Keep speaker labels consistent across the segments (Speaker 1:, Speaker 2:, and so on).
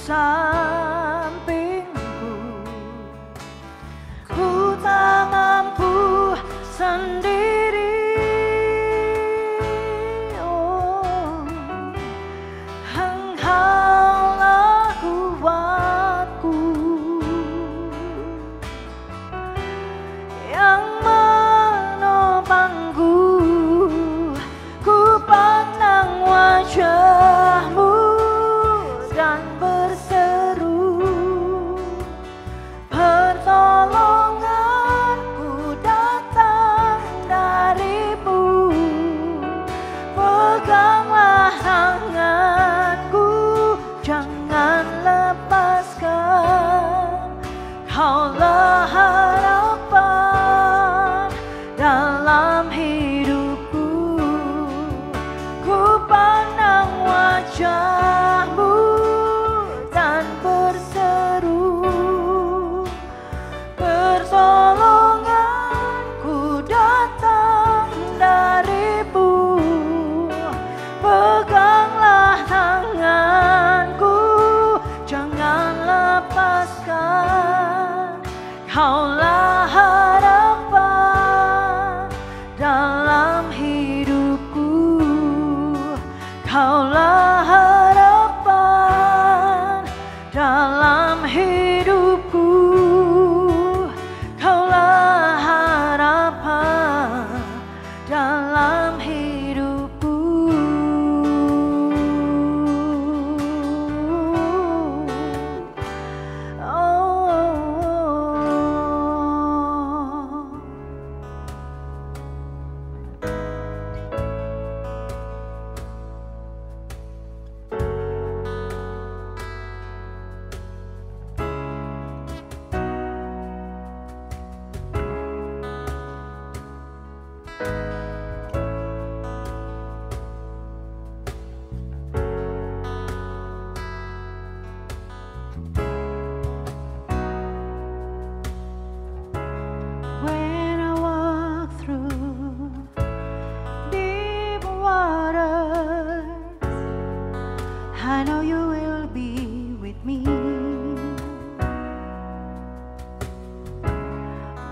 Speaker 1: sampingku. Ku tak mampu sendiri. Oh, Engkaulah kuatku yang menopangku. Ku pandang wajah-Mu dan berseru, pertolonganku datang dari-Mu. Peganglah tanganku, jangan lepaskan. Kaulah harapan dalam hidupku. Ku pandang wajah-Mu dan berseru, pertolonganku datang dari-Mu. Peganglah tanganku, jangan lepaskan. Kaulah harapan dalam hidupku. Kaulah harapan dalam hidupku. Kaulah harapan dalam hidupku. When I walk through deep waters, I know You will be with me.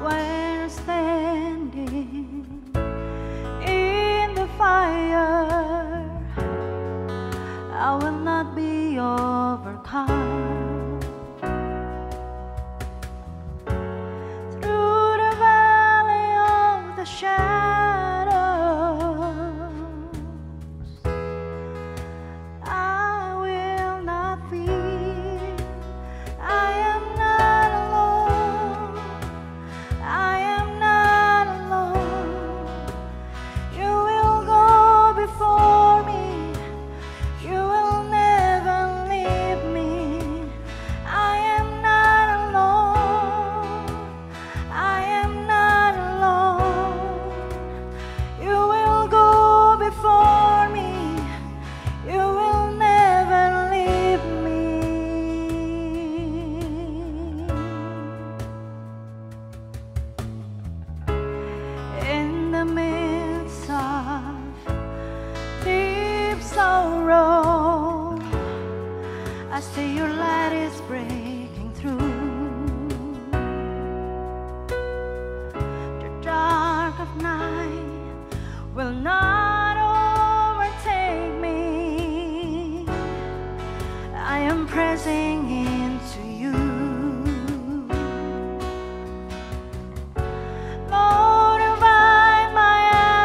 Speaker 1: When I'm standing in the fire, I will not be overcome. Through the valley of the shadows, I will not fear. I am not alone. I am not alone. You will go before me. You will never leave me. I am not alone. I am not alone. You will go before me. You will never leave me. In the midst of deep sorrow, I see Your light is breaking through. The dark of night will not overtake me. I am pressing into You. Lord, You fight my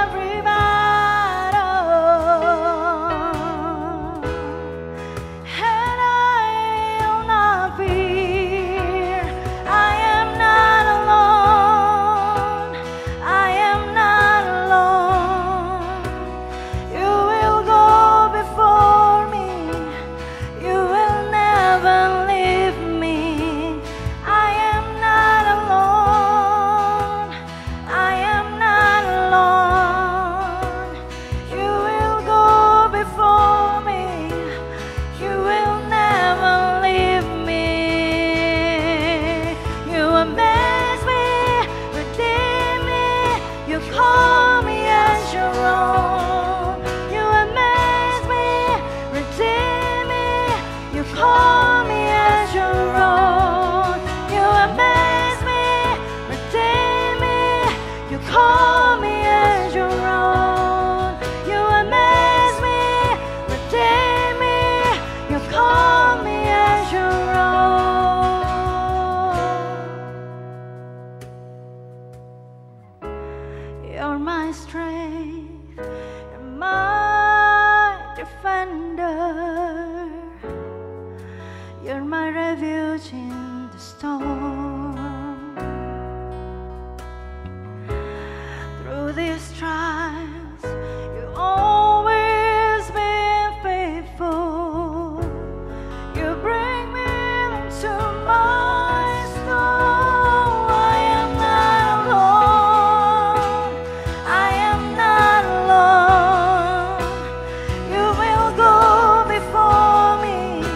Speaker 1: every battle, and I will not fear. I am not alone. I am not alone. You will go before me. You will never leave You're my refuge in the storm. Through these trials, you always been faithful. You bring me into my storm. I am not alone. I am not alone. You will go before me.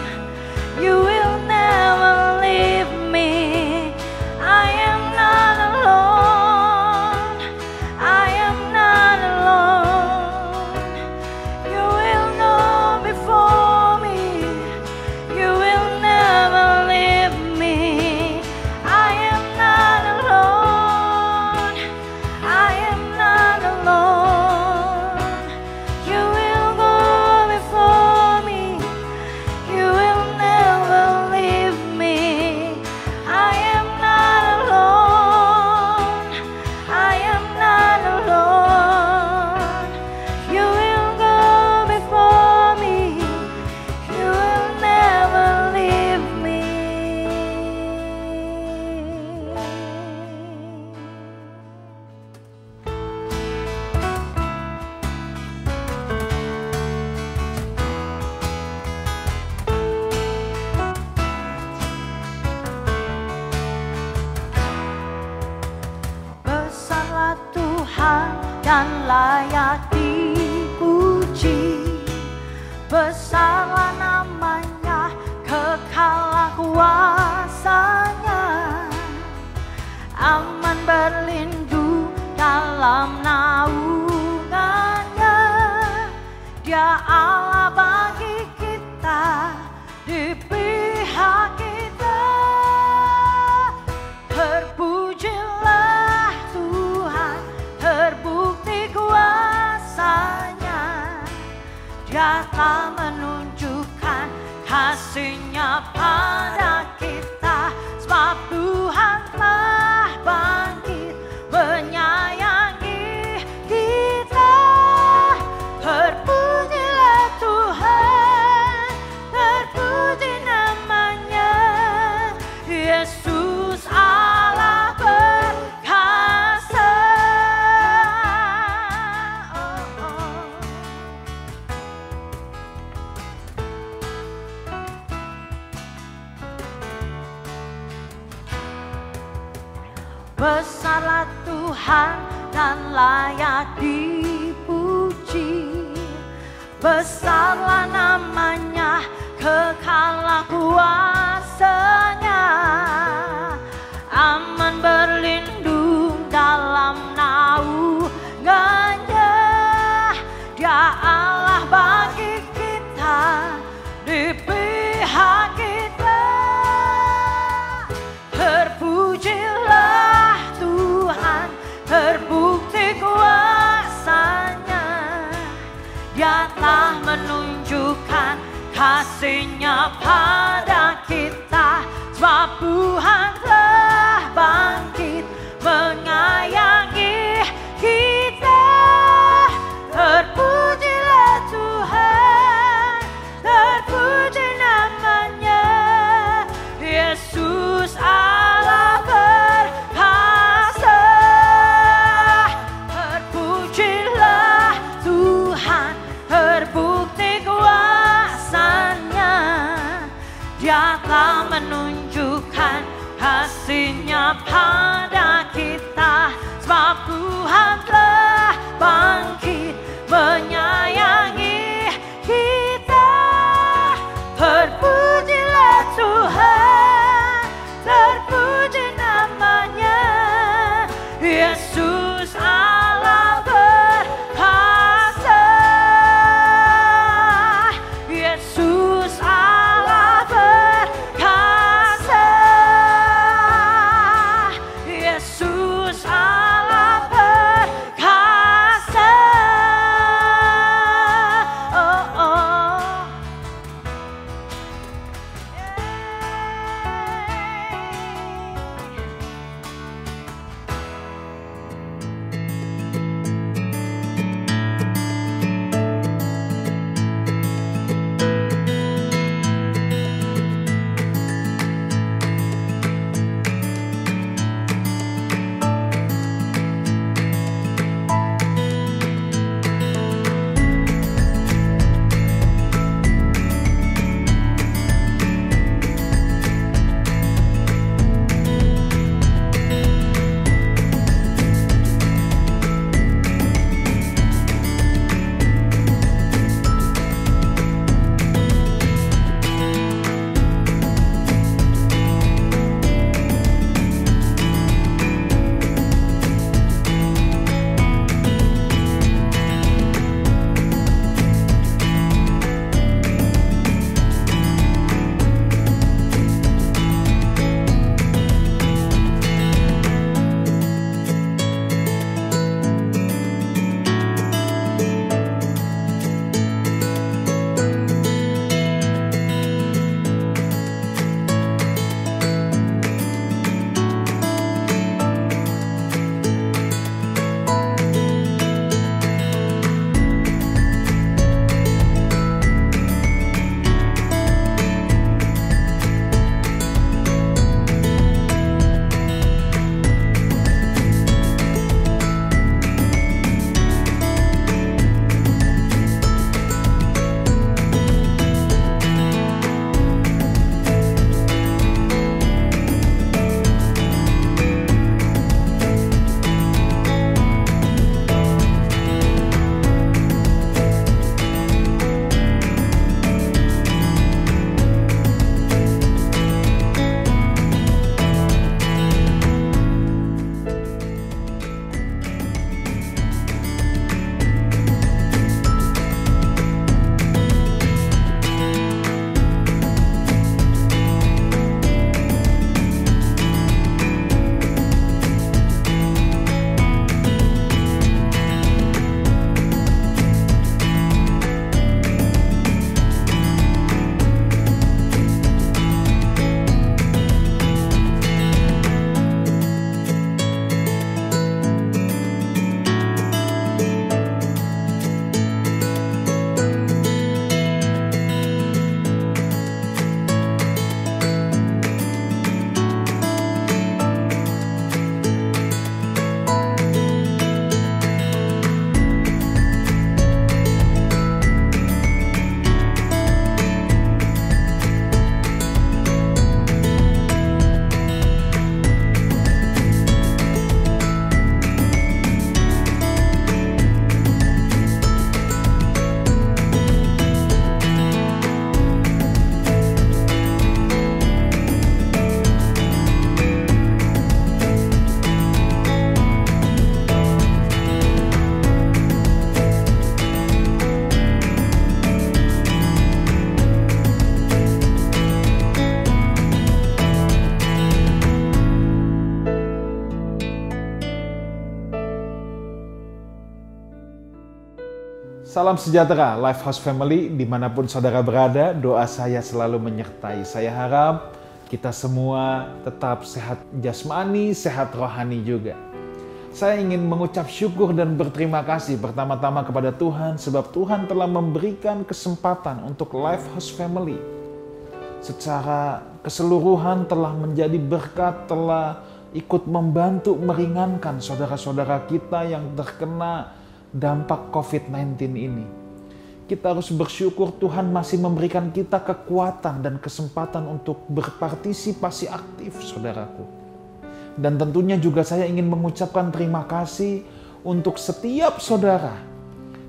Speaker 1: You will never leave me. I am not alone. I am not alone. You will go before me. You will never leave me. I am not alone. I am not alone. You will go before me. You will never leave me. I am not alone. I am not alone. You will go before me. You will never leave me. Besarlah Tuhan dan layak dipuji. Besarlah namanya, kekallah kuasanya. Aman berlindung dalam naungannya. Dia Allah bagi kita, di pihak kita. Terpujilah Tuhan, terbukti kuasanya. Dia telah menunjukkan kasih-Nya pada kita. Sebab Tuhan telah bangkit menyayangi kita. Terpujilah Tuhan, terpuji namanya. Yesus Allah perkasa. Besarlah Tuhan dan layak dipuji. Besarlah namanya, kekallah kuasanya. Aman berlindung dalam naungannya. Dia Allah bagi kita, di pihak kita. Terpujilah Tuhan, terbukti kuasanya. Dia telah menunjukkan kasih-Nya pada kita. Sebab Tuhan telah bangkit menyayangi kita. Terpujilah Tuhan, terpuji namanya. Yesus Allah perkasa. Terpujilah Tuhan, terbukti kuasanya. Dia telah menunjukkan kasih-Nya pada kita. Sebab Tuhan telah bangkit menyayangi kita. Terpujilah Tuhan, terpuji namanya. Yesus Allah perkasa. Yesus Allah perkasa. Yesus Allah perkasa.
Speaker 2: Salam sejahtera Lifehouse Family, dimanapun saudara berada, doa saya selalu menyertai. Saya harap kita semua tetap sehat jasmani, sehat rohani juga. Saya ingin mengucap syukur dan berterima kasih pertama-tama kepada Tuhan, sebab Tuhan telah memberikan kesempatan untuk Lifehouse Family. Secara keseluruhan telah menjadi berkat, telah ikut membantu meringankan saudara-saudara kita yang terkena dampak COVID-19 ini. Kita harus bersyukur Tuhan masih memberikan kita kekuatan dan kesempatan untuk berpartisipasi aktif, saudaraku. Dan tentunya juga saya ingin mengucapkan terima kasih untuk setiap saudara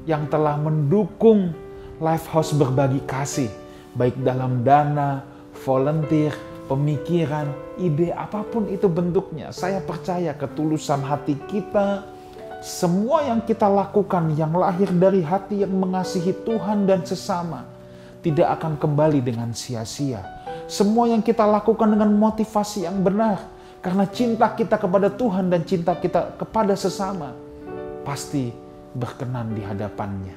Speaker 2: yang telah mendukung Lifehouse Berbagi Kasih, baik dalam dana, volunteer, pemikiran, ide, apapun itu bentuknya. Saya percaya ketulusan hati kita, semua yang kita lakukan yang lahir dari hati yang mengasihi Tuhan dan sesama tidak akan kembali dengan sia-sia. Semua yang kita lakukan dengan motivasi yang benar karena cinta kita kepada Tuhan dan cinta kita kepada sesama pasti berkenan di hadapannya.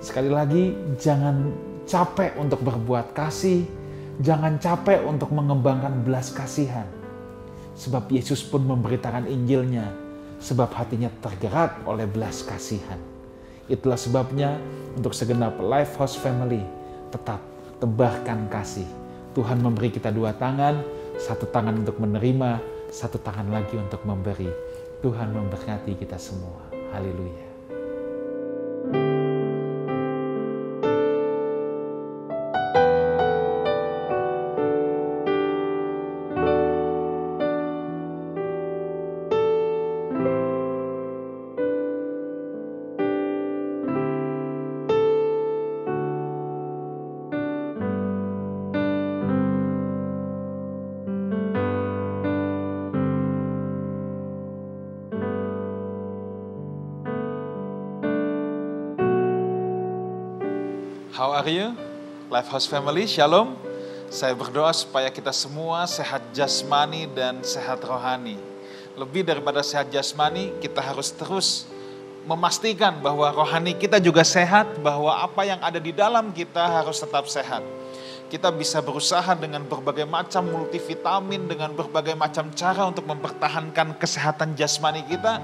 Speaker 2: Sekali lagi, jangan capek untuk berbuat kasih, jangan capek untuk mengembangkan belas kasihan. Sebab Yesus pun memberitakan Injilnya, sebab hatinya tergerak oleh belas kasihan. Itulah sebabnya untuk segenap Lifehouse Family tetap tebarkan kasih. Tuhan memberi kita dua tangan, satu tangan untuk menerima, satu tangan lagi untuk memberi. Tuhan memberkati kita semua. Haleluya. How are you? Lifehouse Family, Shalom. Saya berdoa supaya kita semua sehat jasmani dan sehat rohani. Lebih daripada sehat jasmani, kita harus terus memastikan bahwa rohani kita juga sehat, bahwa apa yang ada di dalam kita harus tetap sehat. Kita bisa berusaha dengan berbagai macam multivitamin, dengan berbagai macam cara untuk mempertahankan kesehatan jasmani kita.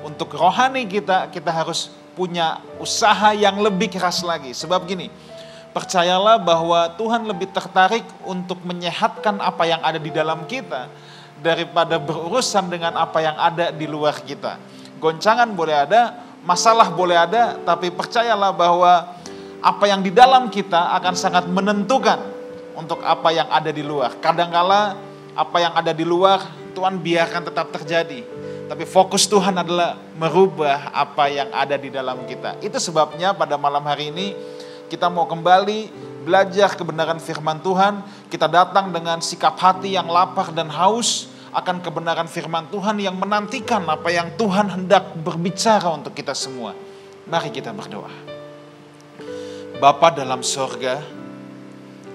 Speaker 2: Untuk rohani kita harus punya usaha yang lebih keras lagi. Sebab gini, percayalah bahwa Tuhan lebih tertarik untuk menyehatkan apa yang ada di dalam kita daripada berurusan dengan apa yang ada di luar kita. Goncangan boleh ada, masalah boleh ada, tapi percayalah bahwa apa yang di dalam kita akan sangat menentukan untuk apa yang ada di luar. Kadangkala apa yang ada di luar Tuhan biarkan tetap terjadi. Tapi fokus Tuhan adalah merubah apa yang ada di dalam kita. Itu sebabnya pada malam hari ini kita mau kembali belajar kebenaran firman Tuhan. Kita datang dengan sikap hati yang lapar dan haus akan kebenaran firman Tuhan, yang menantikan apa yang Tuhan hendak berbicara untuk kita semua. Mari kita berdoa. Bapa dalam sorga,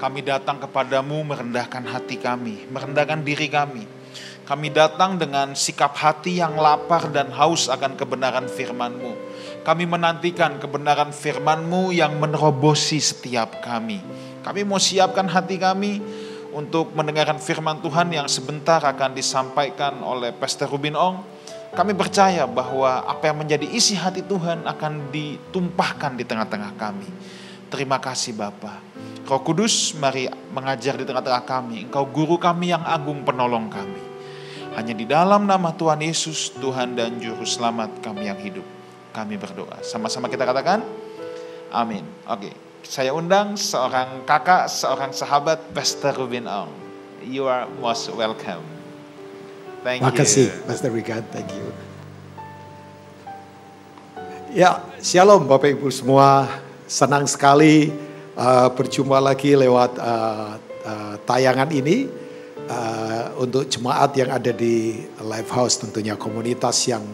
Speaker 2: kami datang kepadamu merendahkan hati kami, merendahkan diri kami. Kami datang dengan sikap hati yang lapar dan haus akan kebenaran firman-Mu. Kami menantikan kebenaran firman-Mu yang menerobosi setiap kami. Kami mau siapkan hati kami untuk mendengarkan firman Tuhan yang sebentar akan disampaikan oleh Pastor Rubin Ong. Kami percaya bahwa apa yang menjadi isi hati Tuhan akan ditumpahkan di tengah-tengah kami. Terima kasih Bapa. Roh Kudus, mari mengajar di tengah-tengah kami. Engkau guru kami yang agung, penolong kami. Hanya di dalam nama Tuhan Yesus, Tuhan dan Juru Selamat kami yang hidup, kami berdoa. Sama-sama kita katakan, amin. Oke, saya undang seorang kakak, seorang sahabat, Pastor Rubin Ong. You are most welcome. Thank you.
Speaker 3: Makasih, Pastor Wigan. Thank you. Ya, shalom Bapak Ibu semua. Senang sekali berjumpa lagi lewat tayangan ini. Untuk jemaat yang ada di Lifehouse, tentunya komunitas yang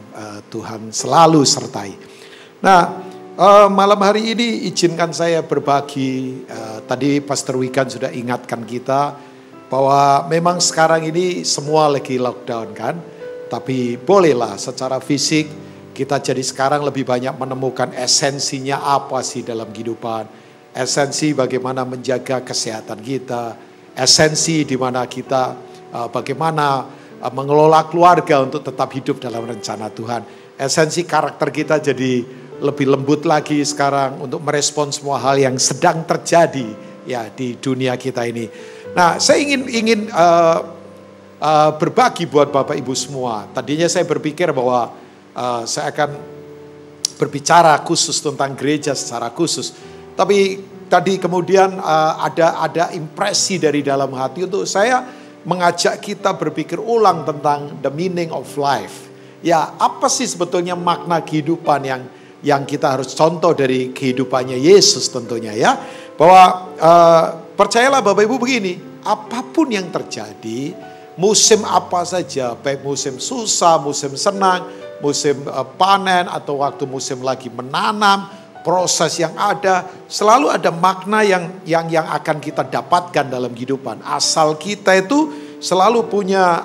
Speaker 3: Tuhan selalu sertai. Nah, malam hari ini izinkan saya berbagi. Tadi Pastor Wigan sudah ingatkan kita bahwa memang sekarang ini semua lagi lockdown kan. Tapi bolehlah secara fisik Kita jadi sekarang lebih banyak menemukan esensinya apa sih dalam kehidupan. Esensi bagaimana menjaga kesehatan kita. Esensi di mana kita bagaimana mengelola keluarga untuk tetap hidup dalam rencana Tuhan. Esensi karakter kita jadi lebih lembut lagi sekarang untuk merespon semua hal yang sedang terjadi ya di dunia kita ini. Nah, saya ingin berbagi buat Bapak Ibu semua. Tadinya saya berpikir bahwa saya akan berbicara khusus tentang gereja secara khusus. Tapi tadi kemudian ada impresi dari dalam hati untuk saya mengajak kita berpikir ulang tentang the meaning of life. Ya, apa sih sebetulnya makna kehidupan yang kita harus contoh dari kehidupannya Yesus tentunya ya. Bahwa percayalah Bapak Ibu begini, apapun yang terjadi, musim apa saja, baik musim susah, musim senang, musim panen atau waktu musim lagi menanam, proses yang ada, selalu ada makna yang akan kita dapatkan dalam kehidupan. Asal kita itu selalu punya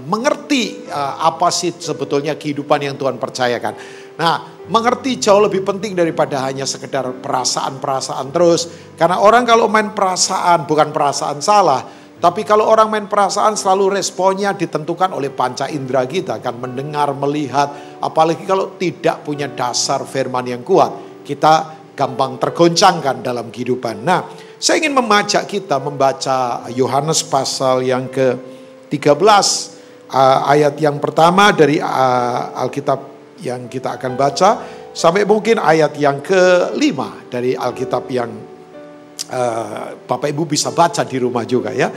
Speaker 3: mengerti apa sih sebetulnya kehidupan yang Tuhan percayakan. Nah, mengerti jauh lebih penting daripada hanya sekedar perasaan-perasaan terus. Karena orang kalau main perasaan, bukan perasaan salah, tapi kalau orang main perasaan selalu responnya ditentukan oleh panca indera kita. Kan mendengar, melihat, apalagi kalau tidak punya dasar firman yang kuat. Kita gampang tergoncangkan dalam kehidupan. Nah, saya ingin mengajak kita membaca Yohanes pasal yang ke-13. Ayat yang pertama dari Alkitab yang kita akan baca. Sampai mungkin ayat yang ke-5 dari Alkitab yang Bapak Ibu bisa baca di rumah juga ya.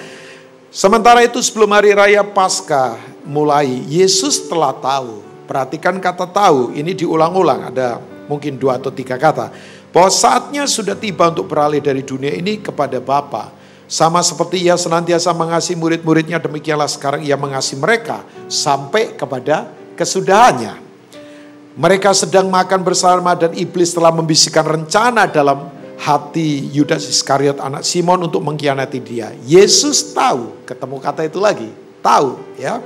Speaker 3: Sementara itu sebelum hari raya Paskah mulai, Yesus telah tahu. Perhatikan kata tahu, ini diulang-ulang, ada mungkin 2 atau 3 kata. Bahwa saatnya sudah tiba untuk beralih dari dunia ini kepada Bapa. Sama seperti ia senantiasa mengasihi murid-muridnya, demikianlah sekarang ia mengasihi mereka sampai kepada kesudahannya. Mereka sedang makan bersama dan iblis telah membisikkan rencana dalam hati Yudas Iskariot anak Simon untuk mengkhianati dia. Yesus tahu, ketemu kata itu lagi, tahu ya,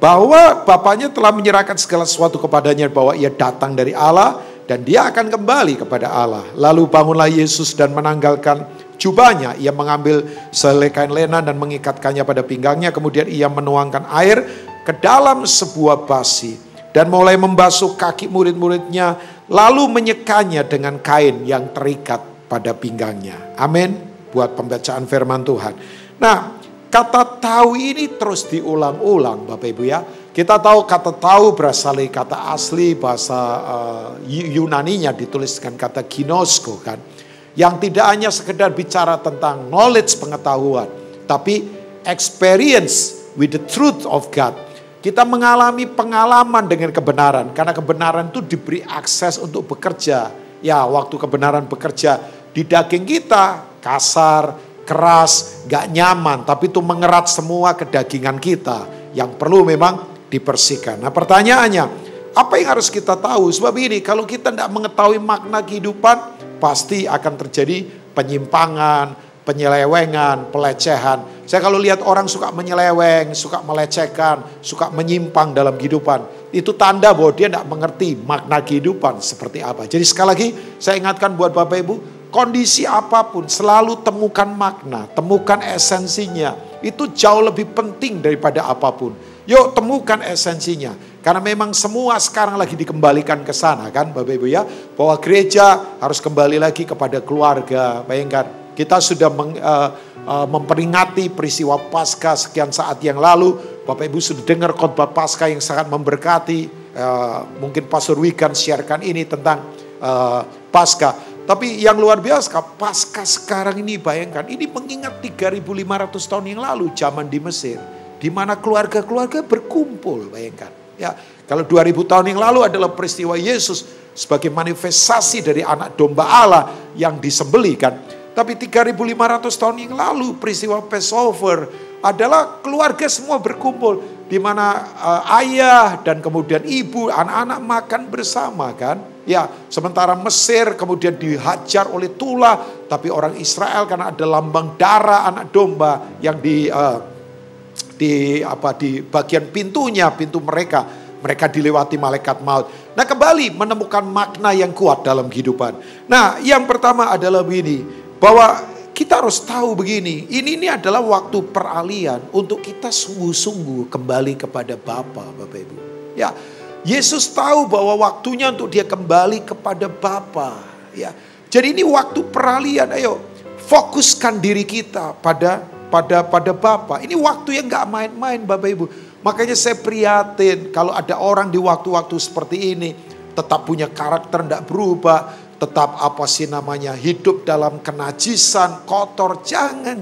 Speaker 3: bahwa Bapaknya telah menyerahkan segala sesuatu kepadanya, bahwa ia datang dari Allah dan dia akan kembali kepada Allah. Lalu bangunlah Yesus dan menanggalkan jubahnya. Ia mengambil sehelai kain lenan dan mengikatkannya pada pinggangnya. Kemudian ia menuangkan air ke dalam sebuah basi dan mulai membasuh kaki murid-muridnya, lalu menyekanya dengan kain yang terikat pada pinggangnya. Amin. Buat pembacaan firman Tuhan. Nah, kata tahu ini terus diulang-ulang Bapak Ibu ya. Kita tahu kata tahu berasal dari kata asli bahasa Yunaninya dituliskan kata ginosko kan. Yang tidak hanya sekedar bicara tentang knowledge, pengetahuan, tapi experience with the truth of God. Kita mengalami pengalaman dengan kebenaran. Karena kebenaran itu diberi akses untuk bekerja. Ya, waktu kebenaran bekerja di daging kita kasar, keras, gak nyaman. Tapi itu mengerat semua kedagingan kita. Yang perlu memang dibersihkan. Nah, pertanyaannya, apa yang harus kita tahu? Sebab ini, kalau kita tidak mengetahui makna kehidupan, pasti akan terjadi penyimpangan, penyelewengan, pelecehan. Saya kalau lihat orang suka menyeleweng, suka melecehkan, suka menyimpang dalam kehidupan, itu tanda bahwa dia tidak mengerti makna kehidupan seperti apa. Jadi sekali lagi saya ingatkan buat Bapak Ibu, kondisi apapun selalu temukan makna, temukan esensinya. Itu jauh lebih penting daripada apapun. Yuk temukan esensinya. Karena memang semua sekarang lagi dikembalikan ke sana kan Bapak Ibu ya. Bahwa gereja harus kembali lagi kepada keluarga. Bayangkan kita sudah memperingati peristiwa Paskah sekian saat yang lalu. Bapak Ibu sudah dengar khotbah Paskah yang sangat memberkati. Mungkin Pastor Wigan sharekan ini tentang Paskah. Tapi yang luar biasa, Paskah sekarang ini bayangkan. Ini mengingat 3.500 tahun yang lalu zaman di Mesir. Di mana keluarga-keluarga berkumpul, bayangkan. Ya, kalau 2000 tahun yang lalu adalah peristiwa Yesus sebagai manifestasi dari anak domba Allah yang disembelihkan. Tapi 3.500 tahun yang lalu peristiwa Passover adalah keluarga semua berkumpul. Di mana ayah dan kemudian ibu, anak-anak makan bersama kan. Ya, sementara Mesir kemudian dihajar oleh tulah. Tapi orang Israel karena ada lambang darah anak domba yang di bagian pintunya, pintu mereka Mereka dilewati malaikat maut. Nah, kembali menemukan makna yang kuat dalam kehidupan. Nah, yang pertama adalah begini, bahwa kita harus tahu begini, ini adalah waktu peralihan untuk kita sungguh-sungguh kembali kepada Bapa, Bapak Ibu. Ya, Yesus tahu bahwa waktunya untuk dia kembali kepada Bapa. Ya, jadi ini waktu peralihan. Ayo, fokuskan diri kita pada Bapa. Ini waktu yang gak main-main, Bapak Ibu. Makanya saya prihatin kalau ada orang di waktu-waktu seperti ini tetap punya karakter tidak berubah, tetap hidup dalam kenajisan, kotor. Jangan.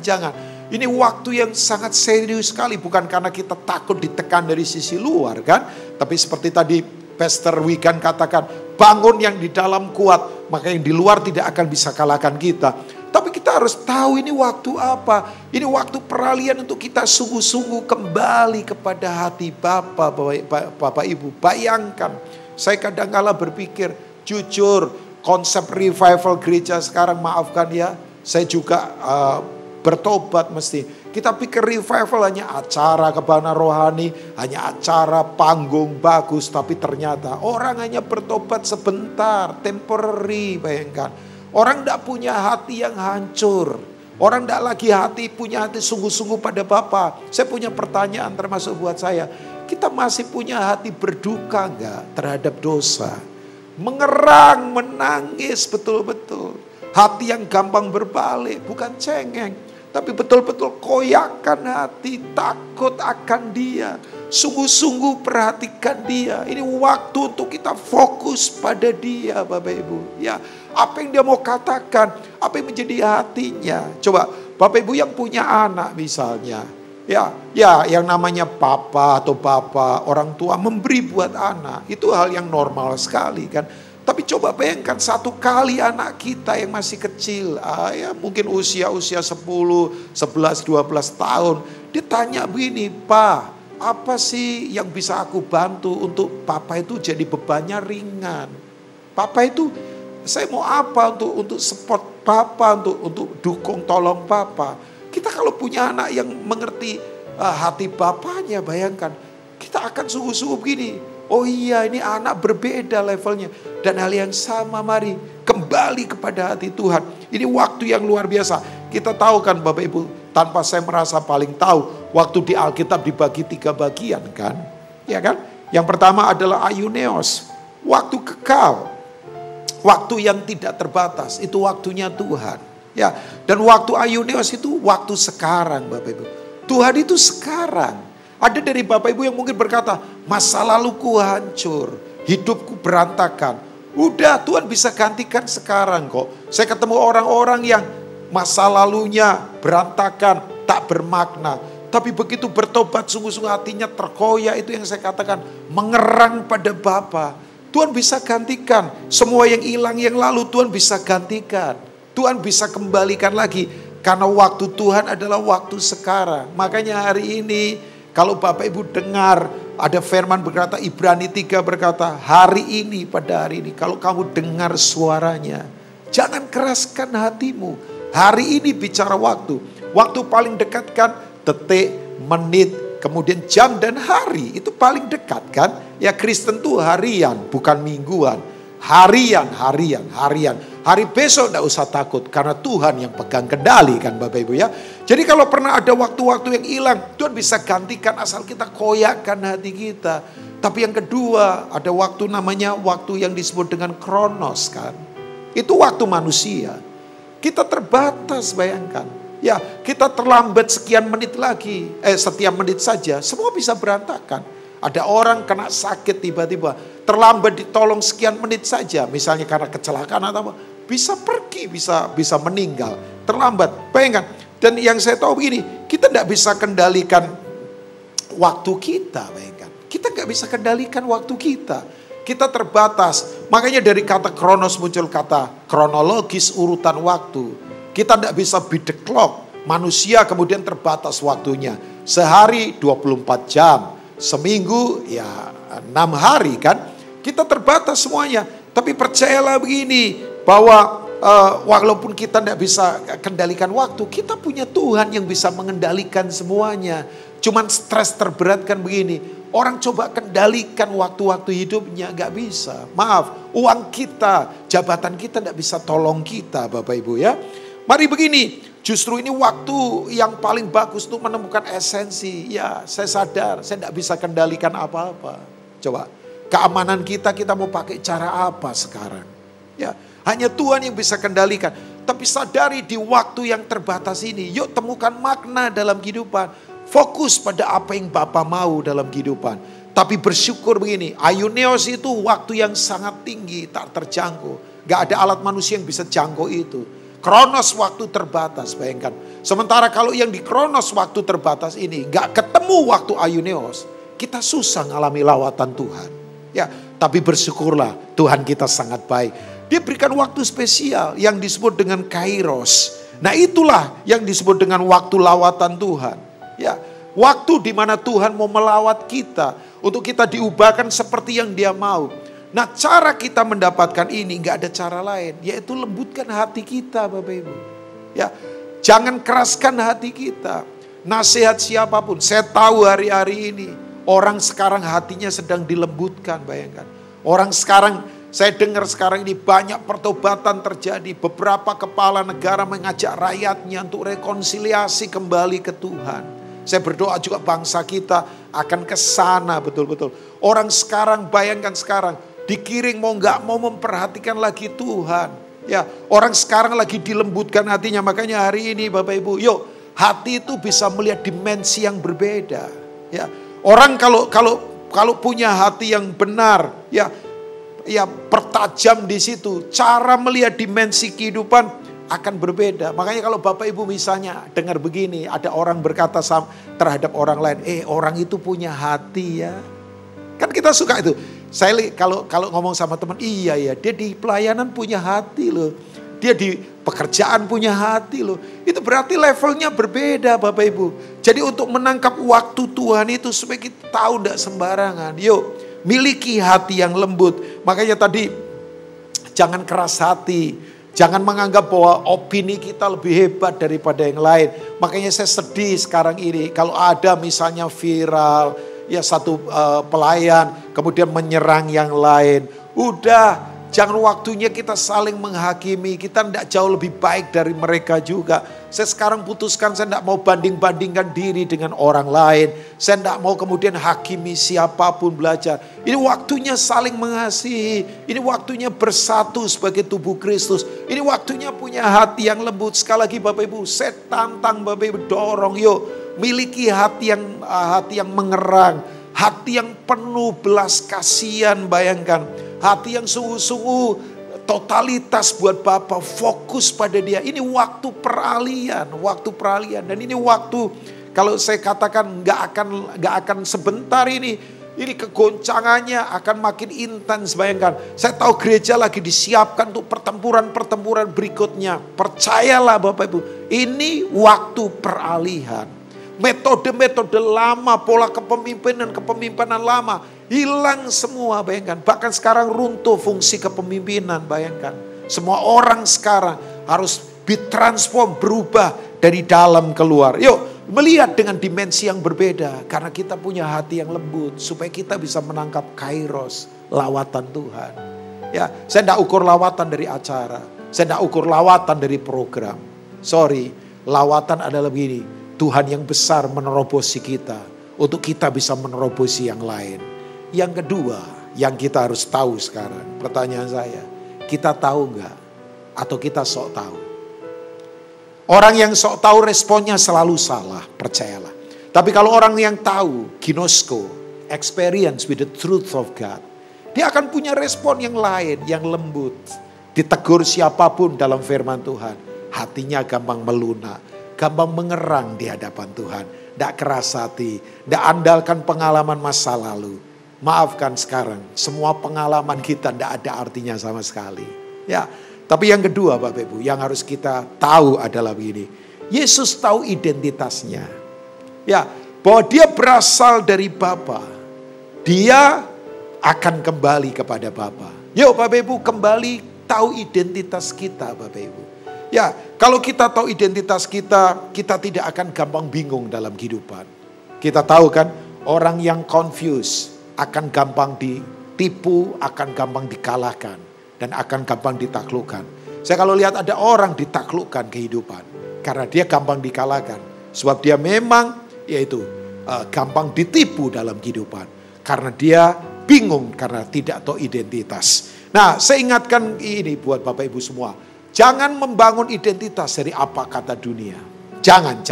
Speaker 3: Ini waktu yang sangat serius sekali, bukan karena kita takut ditekan dari sisi luar kan, tapi seperti tadi Pastor Wigan katakan, bangun yang di dalam kuat, maka yang di luar tidak akan bisa kalahkan kita. Tapi kita harus tahu ini waktu apa. Ini waktu peralihan untuk kita sungguh-sungguh kembali kepada hati Bapa, Bapak Ibu. Bayangkan, saya kadang-kala berpikir, jujur, konsep revival gereja sekarang, maafkan ya, saya juga bertobat mesti. Kita pikir revival hanya acara kebana rohani, hanya acara panggung bagus, tapi ternyata orang hanya bertobat sebentar, temporary, bayangkan. Orang tidak punya hati yang hancur. Orang tidak lagi punya hati sungguh-sungguh pada Bapa. Saya punya pertanyaan termasuk buat saya. Kita masih punya hati berduka enggak terhadap dosa? Mengerang, menangis betul-betul. Hati yang gampang berbalik, bukan cengeng. Tapi betul-betul koyakan hati, takut akan Dia. Sungguh-sungguh perhatikan Dia. Ini waktu untuk kita fokus pada Dia, Bapak Ibu. Ya, apa yang Dia mau katakan, apa yang menjadi hatinya. Coba Bapak Ibu yang punya anak misalnya. Ya, yang namanya papa atau bapak, orang tua memberi buat anak. Itu hal yang normal sekali kan. Tapi coba bayangkan satu kali anak kita yang masih kecil, ya mungkin usia 10, 11, 12 tahun. Dia tanya begini, Pak, apa sih yang bisa aku bantu untuk Papa itu jadi bebannya ringan? Papa itu, saya mau apa untuk support Papa, untuk dukung tolong Papa. Kita kalau punya anak yang mengerti hati Bapaknya, bayangkan, kita akan sungguh-sungguh begini. Oh iya, ini anak berbeda levelnya. Dan hal yang sama, mari kembali kepada hati Tuhan. Ini waktu yang luar biasa. Kita tahu kan Bapak Ibu, tanpa saya merasa paling tahu, waktu di Alkitab dibagi 3 bagian kan. Ya kan? Yang pertama adalah aionios, waktu kekal. Waktu yang tidak terbatas, itu waktunya Tuhan. Ya, dan waktu aionios itu waktu sekarang, Bapak Ibu. Tuhan itu sekarang. Ada dari Bapak Ibu yang mungkin berkata, masa laluku hancur, hidupku berantakan. Udah, Tuhan bisa gantikan sekarang kok. Saya ketemu orang-orang yang masa lalunya berantakan, tak bermakna. Tapi begitu bertobat sungguh-sungguh hatinya terkoyak, itu yang saya katakan, mengerang pada Bapa. Tuhan bisa gantikan. Semua yang hilang yang lalu Tuhan bisa gantikan. Tuhan bisa kembalikan lagi. Karena waktu Tuhan adalah waktu sekarang. Makanya hari ini, kalau Bapak Ibu dengar ada firman berkata, Ibrani 3 berkata, hari ini pada hari ini kalau kamu dengar suaranya, jangan keraskan hatimu. Hari ini bicara waktu. Waktu paling dekat kan detik, menit, kemudian jam dan hari. Itu paling dekat kan. Ya Kristen tuh harian, bukan mingguan. Harian. Hari besok tidak usah takut karena Tuhan yang pegang kendali kan Bapak Ibu ya. Jadi kalau pernah ada waktu-waktu yang hilang, Tuhan bisa gantikan asal kita koyakkan hati kita. Tapi yang kedua, ada waktu namanya waktu yang disebut dengan kronos kan. Itu waktu manusia. Kita terbatas, bayangkan. Ya, kita terlambat sekian menit lagi, setiap menit saja, semua bisa berantakan. Ada orang kena sakit tiba-tiba, terlambat ditolong sekian menit saja, misalnya karena kecelakaan atau apa, bisa pergi, bisa meninggal, terlambat. Bayangkan. Dan yang saya tahu begini, kita tidak bisa kendalikan waktu kita, bayangkan. Kita nggak bisa kendalikan waktu kita. Kita terbatas. Makanya dari kata kronos muncul kata kronologis, urutan waktu. Kita tidak bisa beat the clock. Manusia kemudian terbatas waktunya. Sehari 24 jam. Seminggu ya 6 hari kan. Kita terbatas semuanya. Tapi percayalah begini, bahwa walaupun kita tidak bisa kendalikan waktu, kita punya Tuhan yang bisa mengendalikan semuanya. Cuman stres terberat kan begini. Orang coba kendalikan waktu-waktu hidupnya, gak bisa. Maaf, uang kita, jabatan kita gak bisa tolong kita Bapak Ibu ya. Mari begini, justru ini waktu yang paling bagus untuk menemukan esensi. Ya, saya sadar, saya gak bisa kendalikan apa-apa. Coba, keamanan kita mau pakai cara apa sekarang? Ya, hanya Tuhan yang bisa kendalikan. Tapi sadari di waktu yang terbatas ini, yuk temukan makna dalam kehidupan. Fokus pada apa yang Bapa mau dalam kehidupan. Tapi bersyukur begini, Aionios itu waktu yang sangat tinggi, tak terjangkau. Gak ada alat manusia yang bisa jangkau itu. Kronos waktu terbatas, bayangkan. Sementara kalau yang di Kronos waktu terbatas ini gak ketemu waktu Aionios, kita susah ngalami lawatan Tuhan. Ya, tapi bersyukurlah Tuhan kita sangat baik. Dia berikan waktu spesial yang disebut dengan Kairos. Nah itulah yang disebut dengan waktu lawatan Tuhan. Ya, waktu di mana Tuhan mau melawat kita untuk kita diubahkan seperti yang Dia mau. Nah, cara kita mendapatkan ini nggak ada cara lain, yaitu lembutkan hati kita, Bapak Ibu. Ya, jangan keraskan hati kita. Nasihat siapapun, saya tahu hari-hari ini orang sekarang hatinya sedang dilembutkan, bayangkan. Orang sekarang, saya dengar sekarang ini banyak pertobatan terjadi. Beberapa kepala negara mengajak rakyatnya untuk rekonsiliasi kembali ke Tuhan. Saya berdoa juga bangsa kita akan ke sana betul-betul. Orang sekarang, bayangkan sekarang, dikiring mau nggak mau memperhatikan lagi Tuhan. Ya, orang sekarang lagi dilembutkan hatinya. Makanya hari ini Bapak Ibu, yuk hati itu bisa melihat dimensi yang berbeda. Ya, orang kalau punya hati yang benar, ya pertajam di situ. Cara melihat dimensi kehidupan akan berbeda. Makanya kalau Bapak Ibu misalnya dengar begini, ada orang berkata terhadap orang lain, orang itu punya hati ya. Kan kita suka itu. Saya kalau ngomong sama teman, iya ya, dia di pelayanan punya hati loh. Dia di pekerjaan punya hati loh. Itu berarti levelnya berbeda Bapak Ibu. Jadi untuk menangkap waktu Tuhan itu supaya kita tahu tidak sembarangan. Yuk, miliki hati yang lembut. Makanya tadi jangan keras hati. Jangan menganggap bahwa opini kita lebih hebat daripada yang lain. Makanya saya sedih sekarang ini. Kalau ada misalnya viral, ya satu pelayan kemudian menyerang yang lain. Udah, jangan waktunya kita saling menghakimi. Kita tidak jauh lebih baik dari mereka juga. Saya sekarang putuskan saya tidak mau banding-bandingkan diri dengan orang lain. Saya tidak mau kemudian hakimi siapapun belajar. Ini waktunya saling mengasihi. Ini waktunya bersatu sebagai tubuh Kristus. Ini waktunya punya hati yang lembut. Sekali lagi Bapak Ibu, saya tantang Bapak Ibu, dorong yuk. Miliki hati yang mengerang. Hati yang penuh belas kasihan, bayangkan. Hati yang sungguh-sungguh totalitas buat Bapa, fokus pada Dia. Ini waktu peralihan. Dan ini waktu, kalau saya katakan nggak akan sebentar ini kegoncangannya akan makin intens, bayangkan. Saya tahu gereja lagi disiapkan untuk pertempuran berikutnya. Percayalah Bapak Ibu, ini waktu peralihan. Metode-metode lama, pola kepemimpinan lama hilang semua, bayangkan. Bahkan sekarang runtuh fungsi kepemimpinan, bayangkan. Semua orang sekarang harus ditransform, berubah dari dalam keluar. Yuk, melihat dengan dimensi yang berbeda. Karena kita punya hati yang lembut, supaya kita bisa menangkap kairos, lawatan Tuhan. Ya, saya tidak ukur lawatan dari acara. Saya tidak ukur lawatan dari program. Sorry, lawatan adalah begini. Tuhan yang besar menerobosi kita, untuk kita bisa menerobosi yang lain. Yang kedua, yang kita harus tahu sekarang, pertanyaan saya, kita tahu nggak? Atau kita sok tahu? Orang yang sok tahu responnya selalu salah, percayalah. Tapi kalau orang yang tahu, ginosko, experience with the truth of God, dia akan punya respon yang lain, yang lembut. Ditegur siapapun dalam firman Tuhan, hatinya gampang melunak, gampang mengerang di hadapan Tuhan. Tidak keras hati, tidak andalkan pengalaman masa lalu. Maafkan sekarang, semua pengalaman kita tidak ada artinya sama sekali. Ya, tapi yang kedua Bapak Ibu, yang harus kita tahu adalah begini. Yesus tahu identitasnya. Ya, bahwa dia berasal dari Bapa. Dia akan kembali kepada Bapa. Yuk Bapak Ibu, kembali tahu identitas kita Bapak Ibu. Ya, kalau kita tahu identitas kita, kita tidak akan gampang bingung dalam kehidupan. Kita tahu kan, Orang yang confused akan gampang ditipu, akan gampang dikalahkan, dan akan gampang ditaklukkan. Saya kalau lihat ada orang ditaklukkan kehidupan, karena dia gampang dikalahkan. Sebab dia memang gampang ditipu dalam kehidupan. Karena dia bingung, karena tidak tahu identitas. Nah, saya ingatkan ini buat Bapak Ibu semua. Jangan membangun identitas dari apa kata dunia. Jangan.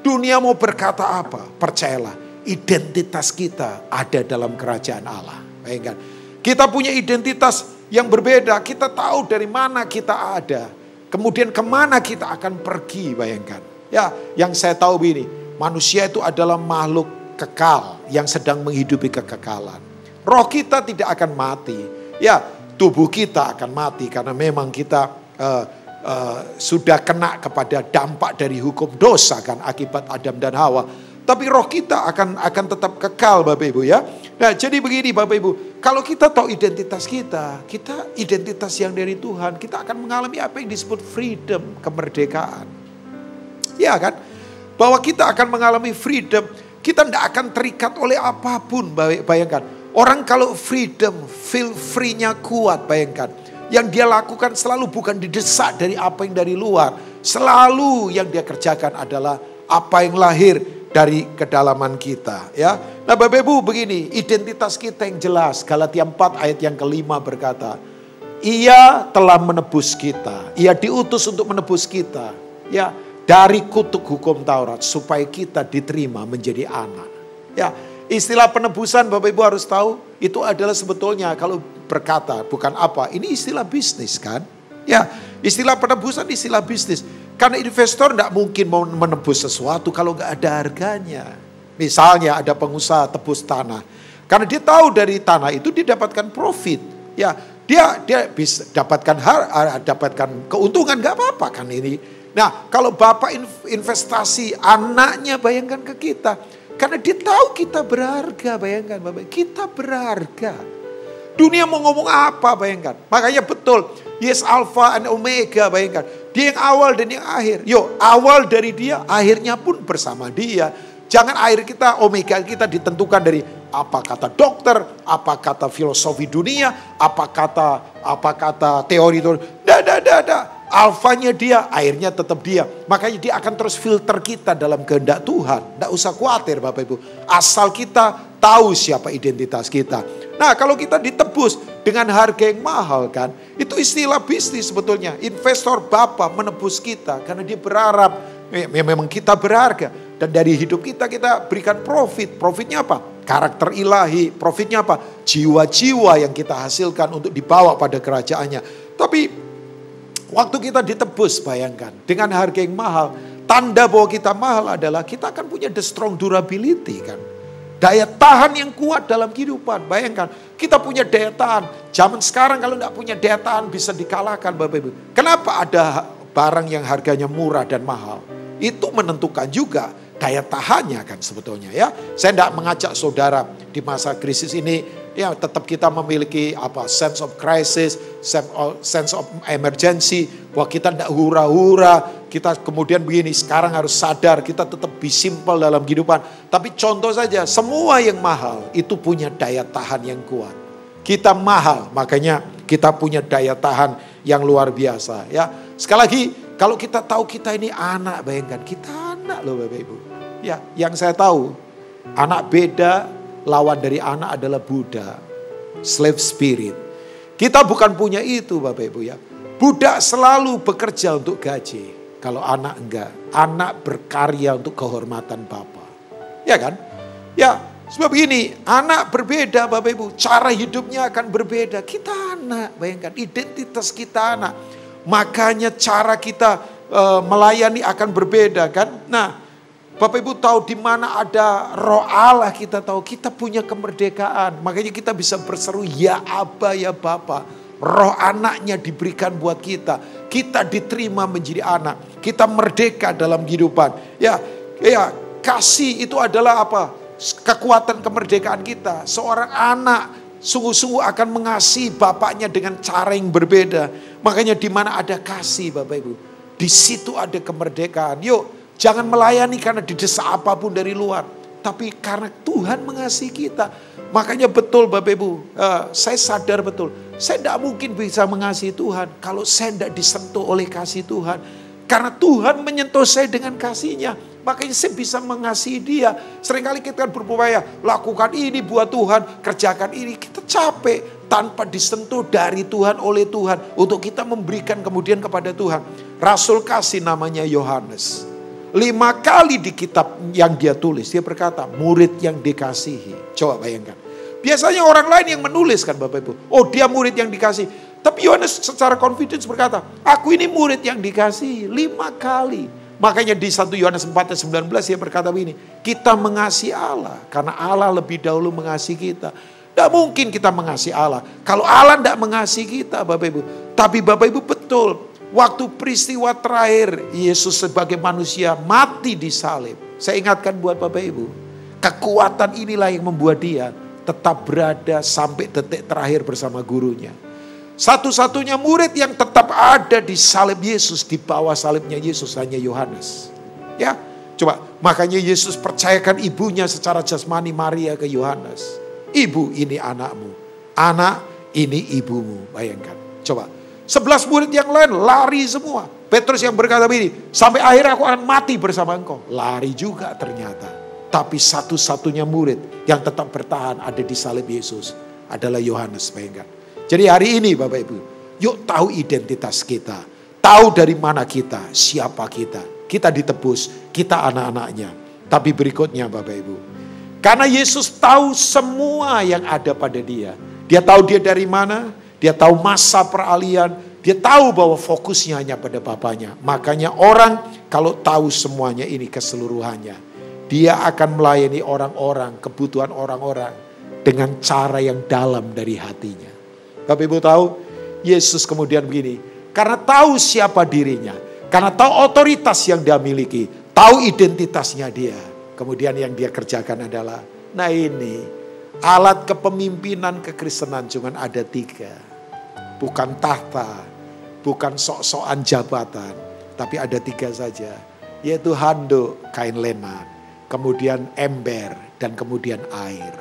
Speaker 3: Dunia mau berkata apa, percayalah. Identitas kita ada dalam kerajaan Allah. Bayangkan, kita punya identitas yang berbeda. Kita tahu dari mana kita ada. Kemudian kemana kita akan pergi, bayangkan. Ya, yang saya tahu begini, manusia itu adalah makhluk kekal yang sedang menghidupi kekekalan. Roh kita tidak akan mati. Ya, tubuh kita akan mati karena memang kita sudah kena kepada dampak dari hukum dosa kan akibat Adam dan Hawa. Tapi roh kita akan tetap kekal Bapak Ibu ya. Nah jadi begini Bapak Ibu, kalau kita tahu identitas kita identitas yang dari Tuhan, kita akan mengalami apa yang disebut freedom, kemerdekaan. Ya kan? Bahwa kita akan mengalami freedom, kita tidak akan terikat oleh apapun. Bayangkan, orang kalau freedom, feel free-nya kuat, bayangkan. Yang dia lakukan selalu bukan didesak dari apa yang dari luar. Selalu yang dia kerjakan adalah apa yang lahir dari kedalaman kita. Ya. Nah Bapak Ibu begini, identitas kita yang jelas. Galatia 4 ayat yang kelima berkata, Ia telah menebus kita. Ia diutus untuk menebus kita. Ya, dari kutuk hukum Taurat supaya kita diterima menjadi anak. Ya, istilah penebusan Bapak Ibu harus tahu itu adalah sebetulnya kalau berkata bukan apa, ini istilah bisnis kan? Ya, istilah penebusan istilah bisnis. Karena investor tidak mungkin mau menebus sesuatu kalau nggak ada harganya. Misalnya ada pengusaha tebus tanah, karena dia tahu dari tanah itu didapatkan profit. Ya, dia bisa dapatkan keuntungan, nggak apa-apa kan ini. Nah, kalau Bapak investasi anaknya, bayangkan ke kita. Karena dia tahu kita berharga, bayangkan Bapak, kita berharga. Dunia mau ngomong apa, bayangkan. Makanya betul, Yes Alpha and Omega, bayangkan. Dia yang awal dan yang akhir. Awal dari dia, akhirnya pun bersama dia. Jangan akhir kita, omega kita ditentukan dari apa kata dokter, apa kata filosofi dunia, apa kata teori. Alfanya dia, akhirnya tetap dia. Makanya dia akan terus filter kita dalam kehendak Tuhan. Tidak usah khawatir Bapak Ibu. Asal kita tahu siapa identitas kita. Nah kalau kita ditebus dengan harga yang mahal kan. Itu istilah bisnis sebetulnya. Investor Bapak menebus kita. Karena dia berharap memang kita berharga. Dan dari hidup kita berikan profit. Profitnya apa? Karakter ilahi. Profitnya apa? Jiwa-jiwa yang kita hasilkan untuk dibawa pada kerajaannya. Tapi waktu kita ditebus, bayangkan, dengan harga yang mahal, tanda bahwa kita mahal adalah kita akan punya the strong durability kan. Daya tahan yang kuat dalam kehidupan, bayangkan, kita punya daya tahan. Zaman sekarang kalau tidak punya daya tahan bisa dikalahkan Bapak Ibu. Kenapa ada barang yang harganya murah dan mahal? Itu menentukan juga daya tahannya kan sebetulnya ya. Saya tidak mengajak saudara di masa krisis ini, ya tetap kita memiliki sense of crisis, sense of emergency, bahwa kita tidak hura-hura, kita kemudian begini, sekarang harus sadar, kita tetap be simple dalam kehidupan. Tapi contoh saja, semua yang mahal itu punya daya tahan yang kuat. Kita mahal, makanya kita punya daya tahan yang luar biasa. Ya, sekali lagi, kalau kita tahu kita ini anak, bayangkan, kita anak loh Bapak Ibu. Ya, yang saya tahu, anak beda, lawan dari anak adalah Buddha, slave spirit. Kita bukan punya itu Bapak Ibu ya. Budak selalu bekerja untuk gaji. Kalau anak enggak. Anak berkarya untuk kehormatan Bapa. Ya kan? Ya, sebab begini, anak berbeda Bapak Ibu. Cara hidupnya akan berbeda. Kita anak, bayangkan, identitas kita anak. Makanya cara kita melayani akan berbeda kan. Nah, Bapak Ibu tahu di mana ada roh Allah, kita tahu kita punya kemerdekaan. Makanya kita bisa berseru ya Aba ya Bapa. Roh anaknya diberikan buat kita. Kita diterima menjadi anak. Kita merdeka dalam kehidupan. Ya, kasih itu adalah apa? Kekuatan kemerdekaan kita. Seorang anak sungguh-sungguh akan mengasihi bapaknya dengan cara yang berbeda. Makanya di mana ada kasih Bapak Ibu, di situ ada kemerdekaan. Yuk, jangan melayani karena didesak apapun dari luar. Tapi karena Tuhan mengasihi kita. Makanya betul Bapak Ibu, saya sadar betul. Saya tidak mungkin bisa mengasihi Tuhan kalau saya tidak disentuh oleh kasih Tuhan. Karena Tuhan menyentuh saya dengan kasih-Nya. Makanya saya bisa mengasihi Dia. Seringkali kita berupaya, lakukan ini buat Tuhan, kerjakan ini. Kita capek tanpa disentuh dari Tuhan, oleh Tuhan. Untuk kita memberikan kemudian kepada Tuhan. Rasul kasih namanya Yohanes. 5 kali di kitab yang dia tulis, dia berkata, murid yang dikasihi. Coba bayangkan. Biasanya orang lain yang menulis kan Bapak Ibu. Oh dia murid yang dikasihi. Tapi Yohanes secara confidence berkata, aku ini murid yang dikasihi 5 kali. Makanya di 1 Yohanes 4:19 dia berkata begini, kita mengasihi Allah karena Allah lebih dahulu mengasihi kita. Tidak mungkin kita mengasihi Allah kalau Allah tidak mengasihi kita Bapak Ibu. Tapi Bapak Ibu betul, waktu peristiwa terakhir Yesus sebagai manusia mati di salib. Saya ingatkan buat Bapak Ibu, kekuatan inilah yang membuat dia tetap berada sampai detik terakhir bersama gurunya. Satu-satunya murid yang tetap ada di salib Yesus, di bawah salibnya Yesus hanya Yohanes. Ya, coba makanya Yesus percayakan ibunya secara jasmani Maria ke Yohanes. Ibu ini anakmu, anak ini ibumu. Bayangkan, coba 11 murid yang lain lari semua. Petrus yang berkata begini, sampai akhir aku akan mati bersama engkau. Lari juga ternyata. Tapi satu-satunya murid yang tetap bertahan ada di salib Yesus adalah Yohanes. Bayangkan. Jadi hari ini Bapak Ibu, yuk tahu identitas kita. Tahu dari mana kita, siapa kita. Kita ditebus, kita anak-anaknya. Tapi berikutnya Bapak Ibu. Karena Yesus tahu semua yang ada pada dia. Dia tahu dia dari mana, dia tahu masa peralihan, dia tahu bahwa fokusnya hanya pada Bapaknya. Makanya orang kalau tahu semuanya ini keseluruhannya, dia akan melayani orang-orang, kebutuhan orang-orang dengan cara yang dalam dari hatinya. Bapak Ibu tahu, Yesus kemudian begini, karena tahu siapa dirinya, karena tahu otoritas yang dia miliki, tahu identitasnya dia. Kemudian yang dia kerjakan adalah, nah ini alat kepemimpinan kekristenan cuma ada 3. Bukan tahta, bukan sok-sokan jabatan, tapi ada 3 saja. Yaitu handuk, kain lenan, kemudian ember, dan kemudian air.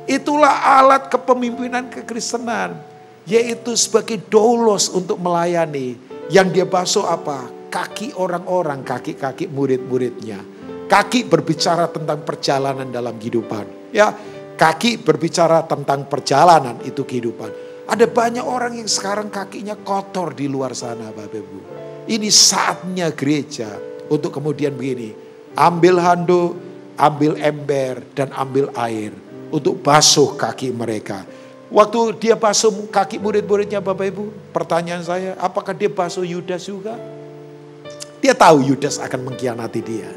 Speaker 3: Itulah alat kepemimpinan kekristenan. Yaitu sebagai doulos untuk melayani. Yang dia basuh apa? Kaki orang-orang, kaki-kaki murid-muridnya. Kaki berbicara tentang perjalanan dalam kehidupan. Ya, kaki berbicara tentang perjalanan itu kehidupan. Ada banyak orang yang sekarang kakinya kotor di luar sana Bapak Ibu. Ini saatnya gereja untuk kemudian begini. Ambil handuk, ambil ember, dan ambil air. Untuk basuh kaki mereka. Waktu dia basuh kaki murid-muridnya Bapak Ibu. Pertanyaan saya, apakah dia basuh Yudas juga? Dia tahu Yudas akan mengkhianati dia.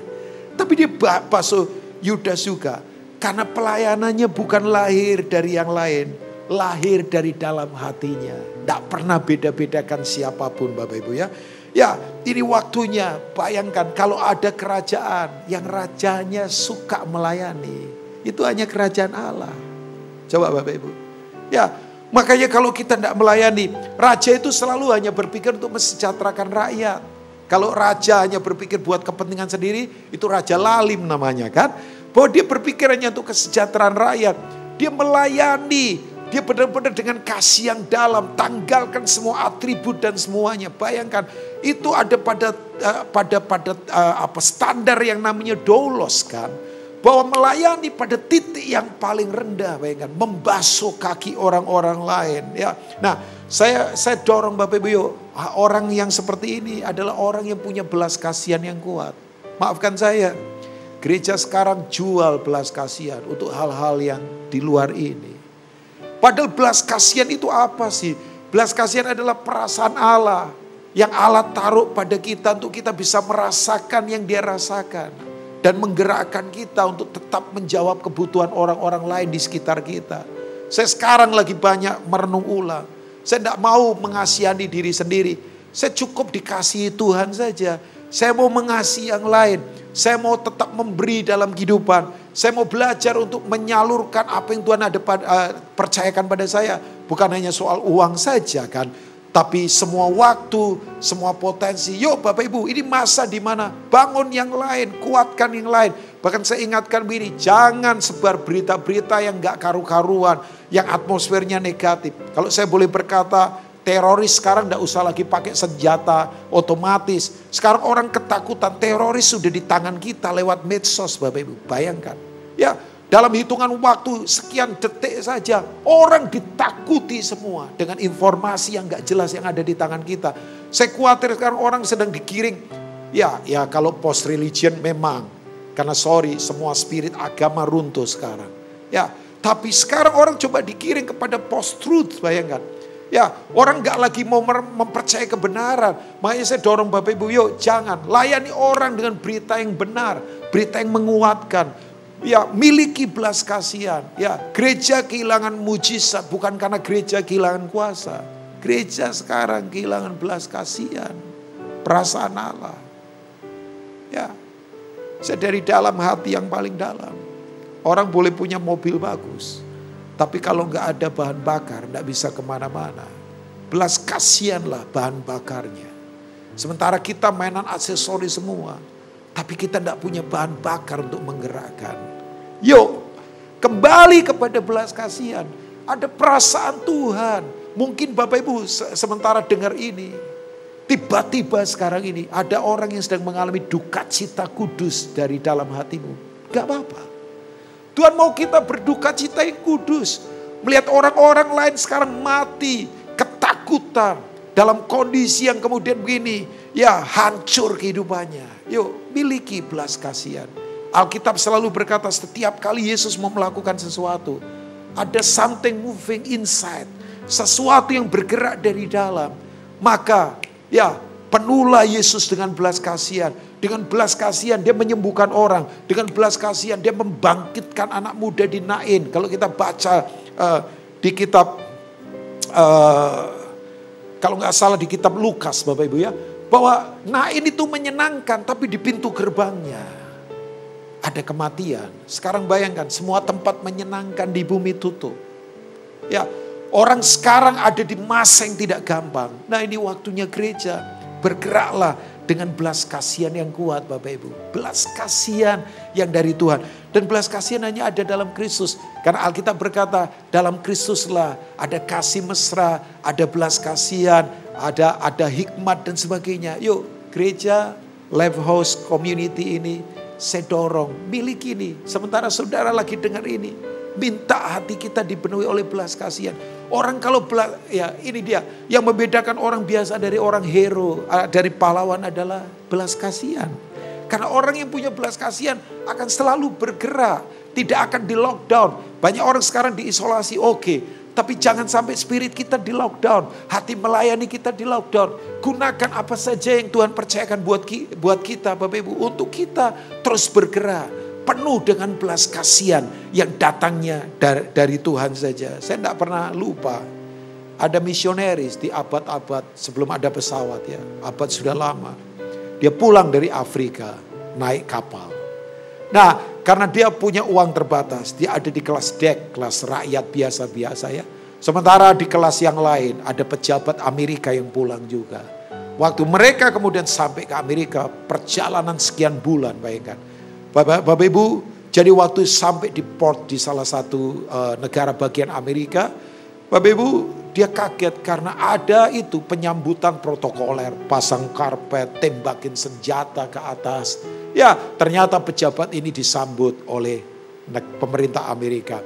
Speaker 3: Tapi dia basuh Yudas juga. Karena pelayanannya bukan lahir dari yang lain. Lahir dari dalam hatinya. Tidak pernah beda-bedakan siapapun Bapak Ibu ya. Ya ini waktunya, bayangkan kalau ada kerajaan yang rajanya suka melayani. Itu hanya kerajaan Allah. Coba Bapak Ibu. Ya, makanya kalau kita tidak melayani, raja itu selalu hanya berpikir untuk mensejahterakan rakyat. Kalau raja hanya berpikir buat kepentingan sendiri, itu raja lalim namanya kan. Bahwa dia berpikir hanya untuk kesejahteraan rakyat. Dia melayani, dia benar-benar dengan kasih yang dalam, tanggalkan semua atribut dan semuanya. Bayangkan, itu ada pada standar yang namanya doulos kan. Bahwa melayani pada titik yang paling rendah, bayangkan, membasuh kaki orang-orang lain. Ya, nah saya dorong Bapak Ibu, yuk, orang yang seperti ini adalah orang yang punya belas kasihan yang kuat. Maafkan saya, gereja sekarang jual belas kasihan untuk hal-hal yang di luar ini. Padahal belas kasihan itu apa sih? Belas kasihan adalah perasaan Allah yang Allah taruh pada kita untuk kita bisa merasakan yang Dia rasakan. Dan menggerakkan kita untuk tetap menjawab kebutuhan orang-orang lain di sekitar kita. Saya sekarang lagi banyak merenung ulang. Saya tidak mau mengasihani diri sendiri. Saya cukup dikasihi Tuhan saja. Saya mau mengasihi yang lain. Saya mau tetap memberi dalam kehidupan. Saya mau belajar untuk menyalurkan apa yang Tuhan ada percayakan pada saya. Bukan hanya soal uang saja kan. Tapi semua waktu, semua potensi. Yuk Bapak Ibu, ini masa di mana bangun yang lain, kuatkan yang lain. Bahkan saya ingatkan begini, jangan sebar berita-berita yang gak karu-karuan, yang atmosfernya negatif. Kalau saya boleh berkata, teroris sekarang gak usah lagi pakai senjata otomatis. Sekarang orang ketakutan, teroris sudah di tangan kita lewat medsos, Bapak Ibu. Bayangkan, ya dalam hitungan waktu sekian detik saja, orang ditakuti semua dengan informasi yang gak jelas yang ada di tangan kita. Saya khawatir sekarang orang sedang digiring, ya kalau post religion memang. Karena semua spirit agama runtuh sekarang. Ya, tapi sekarang orang coba dikiring kepada post truth, bayangkan. Ya, orang gak lagi mau mempercayai kebenaran. Makanya saya dorong Bapak Ibu, yuk jangan layani orang dengan berita yang benar, berita yang menguatkan. Ya, miliki belas kasihan. Ya, gereja kehilangan mujizat bukan karena gereja kehilangan kuasa. Gereja sekarang kehilangan belas kasihan, perasaan Allah. Ya. Saya dari dalam hati yang paling dalam. Orang boleh punya mobil bagus, tapi kalau nggak ada bahan bakar, nggak bisa kemana-mana. Belas kasihanlah bahan bakarnya. Sementara kita mainan aksesori semua, tapi kita nggak punya bahan bakar untuk menggerakkan. Yuk, kembali kepada belas kasihan. Ada perasaan Tuhan. Mungkin Bapak Ibu sementara dengar ini, tiba-tiba sekarang ini ada orang yang sedang mengalami duka cita kudus dari dalam hatimu. Gak apa-apa. Tuhan mau kita berduka cita yang kudus. Melihat orang-orang lain sekarang mati, ketakutan. Dalam kondisi yang kemudian begini, ya hancur kehidupannya. Yuk miliki belas kasihan. Alkitab selalu berkata setiap kali Yesus mau melakukan sesuatu, ada something moving inside. Sesuatu yang bergerak dari dalam. Maka ya, penuhlah Yesus dengan belas kasihan. Dengan belas kasihan dia menyembuhkan orang. Dengan belas kasihan dia membangkitkan anak muda di Nain. Kalau kita baca di kitab, kalau nggak salah di kitab Lukas Bapak Ibu ya. Bahwa Nain itu menyenangkan, tapi di pintu gerbangnya ada kematian. Sekarang bayangkan, semua tempat menyenangkan di bumi tutup. Ya, orang sekarang ada di masa yang tidak gampang. Nah ini waktunya gereja. Bergeraklah dengan belas kasihan yang kuat Bapak Ibu. Belas kasihan yang dari Tuhan. Dan belas kasihan hanya ada dalam Kristus. Karena Alkitab berkata dalam Kristuslah ada kasih mesra, ada belas kasihan, ada hikmat dan sebagainya. Yuk gereja, Life House Community ini saya dorong, miliki ini. Sementara saudara lagi dengar ini, minta hati kita dipenuhi oleh belas kasihan. Orang kalau ya ini dia yang membedakan orang biasa dari orang hero, dari pahlawan adalah belas kasihan. Karena orang yang punya belas kasihan akan selalu bergerak, tidak akan di lockdown. Banyak orang sekarang diisolasi, oke. Tapi jangan sampai spirit kita di lockdown, hati melayani kita di lockdown. Gunakan apa saja yang Tuhan percayakan buat kita Bapak Ibu, untuk kita terus bergerak. Penuh dengan belas kasihan yang datangnya dari Tuhan saja. Saya tidak pernah lupa. Ada misionaris di abad-abad sebelum ada pesawat ya. Abad sudah lama. Dia pulang dari Afrika naik kapal. Nah karena dia punya uang terbatas. Dia ada di kelas dek, kelas rakyat biasa-biasa ya. Sementara di kelas yang lain ada pejabat Amerika yang pulang juga. Waktu mereka kemudian sampai ke Amerika, perjalanan sekian bulan bayangkan. Bapak Ibu, jadi waktu sampai di port di salah satu negara bagian Amerika, Bapak Ibu dia kaget karena ada itu penyambutan protokoler, pasang karpet, tembakin senjata ke atas. Ya ternyata pejabat ini disambut oleh pemerintah Amerika.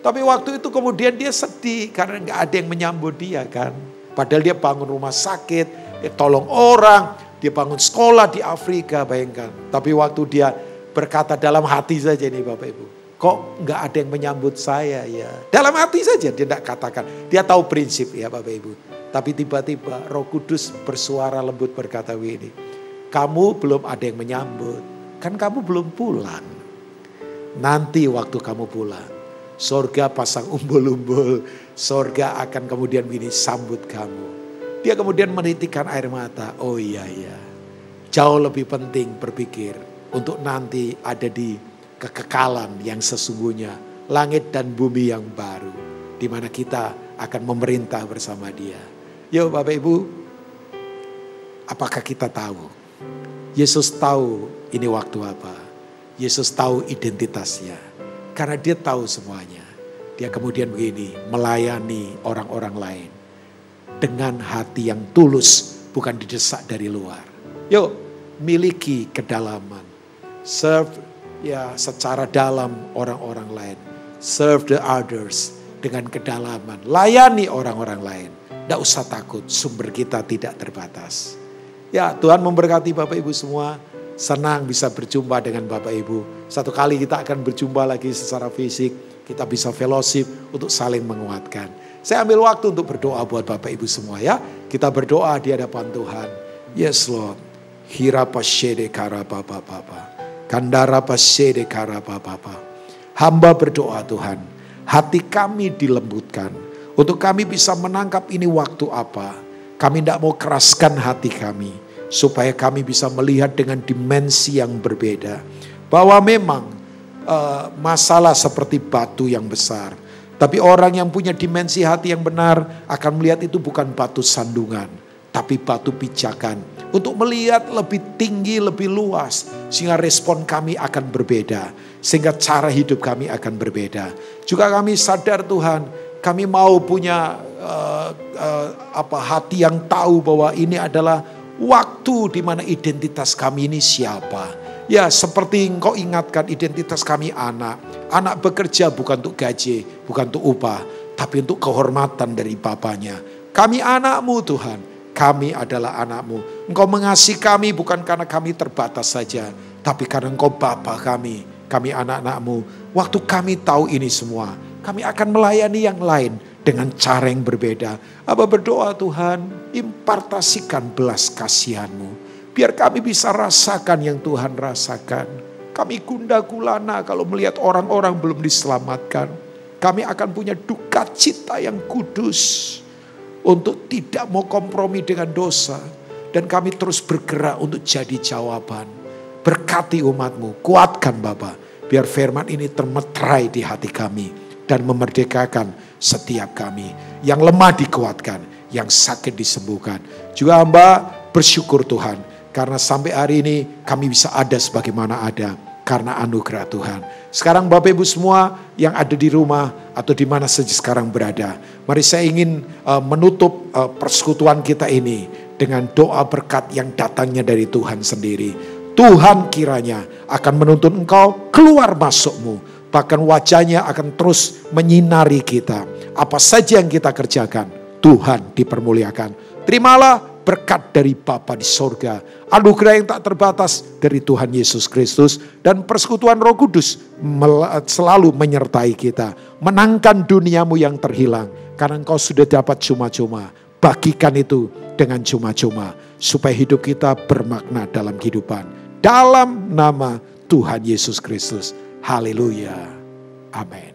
Speaker 3: Tapi waktu itu kemudian dia sedih karena nggak ada yang menyambut dia kan. Padahal dia bangun rumah sakit, dia tolong orang, dia bangun sekolah di Afrika bayangkan. Tapi waktu dia berkata dalam hati saja nih Bapak Ibu. Kok nggak ada yang menyambut saya ya. Dalam hati saja dia tidak katakan. Dia tahu prinsip ya Bapak Ibu. Tapi tiba-tiba Roh Kudus bersuara lembut berkata begini. Kamu belum ada yang menyambut. Kan kamu belum pulang. Nanti waktu kamu pulang. Sorga pasang umbul-umbul. Sorga akan kemudian begini sambut kamu. Dia kemudian menitikkan air mata. Oh iya ya. Jauh lebih penting berpikir. Untuk nanti ada di kekekalan yang sesungguhnya. Langit dan bumi yang baru. Di mana kita akan memerintah bersama dia. Yuk Bapak Ibu. Apakah kita tahu? Yesus tahu ini waktu apa. Yesus tahu identitasnya. Karena dia tahu semuanya. Dia kemudian begini, melayani orang-orang lain. Dengan hati yang tulus, bukan didesak dari luar. Yuk, miliki kedalaman. Serve secara dalam orang-orang lain. Serve the others dengan kedalaman. Layani orang-orang lain. Tidak usah takut, sumber kita tidak terbatas. Ya, Tuhan memberkati Bapak Ibu semua. Senang bisa berjumpa dengan Bapak Ibu. Satu kali kita akan berjumpa lagi secara fisik. Kita bisa fellowship untuk saling menguatkan. Saya ambil waktu untuk berdoa buat Bapak Ibu semua ya. Kita berdoa di hadapan Tuhan. Yes Lord. Hirapashede karapapapapa. Kandarapashede karapapapa. Hamba berdoa Tuhan. Hati kami dilembutkan. Untuk kami bisa menangkap ini waktu apa. Kami tidak mau keraskan hati kami. Supaya kami bisa melihat dengan dimensi yang berbeda. Bahwa memang masalah seperti batu yang besar. Tapi orang yang punya dimensi hati yang benar akan melihat itu bukan batu sandungan. Tapi batu pijakan. Untuk melihat lebih tinggi, lebih luas. Sehingga respon kami akan berbeda. Sehingga cara hidup kami akan berbeda. Juga kami sadar Tuhan. Kami mau punya hati yang tahu bahwa ini adalah waktu di mana identitas kami ini siapa. Ya seperti engkau ingatkan identitas kami anak. Anak bekerja bukan untuk gaji, bukan untuk upah. Tapi untuk kehormatan dari bapaknya. Kami anakmu Tuhan. Kami adalah anakmu. Engkau mengasihi kami bukan karena kami terbatas saja. Tapi karena engkau bapa kami. Kami anak-anakmu. Waktu kami tahu ini semua. Kami akan melayani yang lain dengan cara yang berbeda. Aba berdoa Tuhan, impartasikan belas kasihan-Mu. Biar kami bisa rasakan yang Tuhan rasakan. Kami gundah gulana kalau melihat orang-orang belum diselamatkan. Kami akan punya duka cita yang kudus. Untuk tidak mau kompromi dengan dosa. Dan kami terus bergerak untuk jadi jawaban. Berkati umat-Mu, kuatkan Bapa. Biar firman ini termeterai di hati kami. Dan memerdekakan setiap kami. Yang lemah dikuatkan. Yang sakit disembuhkan. Juga hamba bersyukur Tuhan. Karena sampai hari ini kami bisa ada sebagaimana ada. Karena anugerah Tuhan. Sekarang Bapak Ibu semua yang ada di rumah. Atau di mana saja sekarang berada. Mari saya ingin menutup persekutuan kita ini. Dengan doa berkat yang datangnya dari Tuhan sendiri. Tuhan kiranya akan menuntun engkau keluar masukmu. Bahkan wajahnya akan terus menyinari kita. Apa saja yang kita kerjakan, Tuhan dipermuliakan. Terimalah berkat dari Bapa di sorga. Anugerah yang tak terbatas dari Tuhan Yesus Kristus. Dan persekutuan Roh Kudus selalu menyertai kita. Menangkan duniamu yang terhilang. Karena engkau sudah dapat cuma-cuma. Bagikan itu dengan cuma-cuma. Supaya hidup kita bermakna dalam kehidupan. Dalam nama Tuhan Yesus Kristus. Haleluya. Amin.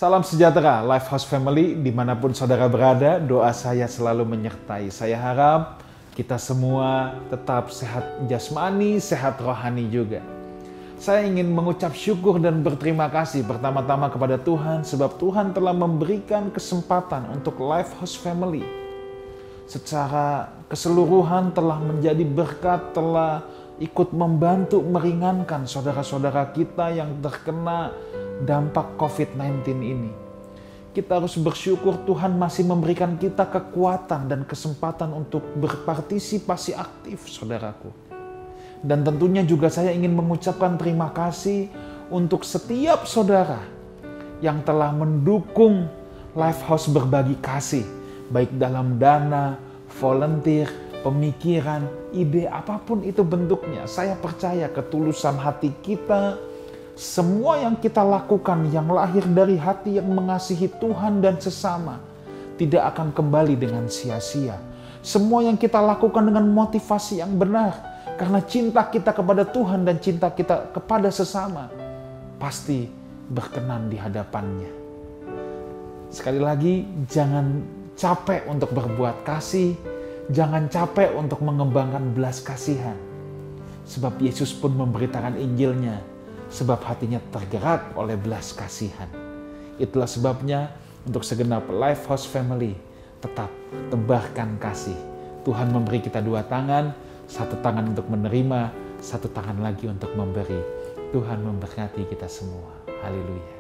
Speaker 2: Salam sejahtera Lifehouse Family, dimanapun saudara berada, doa saya selalu menyertai. Saya harap kita semua tetap sehat jasmani, sehat rohani juga. Saya ingin mengucap syukur dan berterima kasih pertama-tama kepada Tuhan, sebab Tuhan telah memberikan kesempatan untuk Lifehouse Family. Secara keseluruhan telah menjadi berkat, telah ikut membantu meringankan saudara-saudara kita yang terkena dampak COVID-19 ini. Kita harus bersyukur Tuhan masih memberikan kita kekuatan dan kesempatan untuk berpartisipasi aktif, saudaraku. Dan tentunya juga saya ingin mengucapkan terima kasih untuk setiap saudara yang telah mendukung Lifehouse Berbagi Kasih, baik dalam dana, volunteer, pemikiran, ide, apapun itu bentuknya. Saya percaya ketulusan hati kita, semua yang kita lakukan yang lahir dari hati yang mengasihi Tuhan dan sesama tidak akan kembali dengan sia-sia. Semua yang kita lakukan dengan motivasi yang benar karena cinta kita kepada Tuhan dan cinta kita kepada sesama pasti berkenan di hadapannya. Sekali lagi, jangan capek untuk berbuat kasih, jangan capek untuk mengembangkan belas kasihan. Sebab Yesus pun memberitakan Injilnya, sebab hatinya tergerak oleh belas kasihan. Itulah sebabnya untuk segenap Lifehouse Family tetap tebarkan kasih. Tuhan memberi kita dua tangan, satu tangan untuk menerima, satu tangan lagi untuk memberi. Tuhan memberkati kita semua. Haleluya.